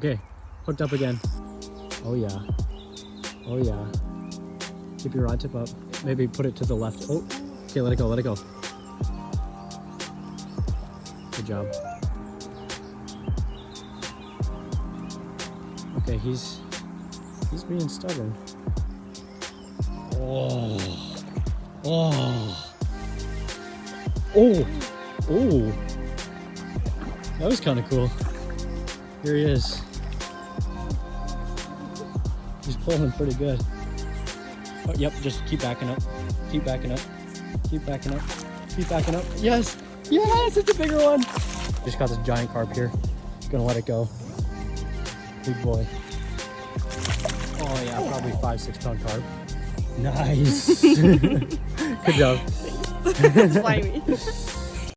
Okay, hooked up again. Oh yeah. Oh yeah. Keep your rod tip up. Maybe put it to the left. Oh, okay, let it go, let it go. Good job. Okay, he's being stubborn. Oh. Oh. Oh. Oh. That was kind of cool. Here he is. He's pulling pretty good. Oh, yep, just keep backing up. Keep backing up. Keep backing up. Keep backing up. Yes! Yes! It's a bigger one! Just got this giant carp here. Gonna let it go. Big boy. Oh yeah, probably 5-6 pound carp. Nice! Good job. Slimy.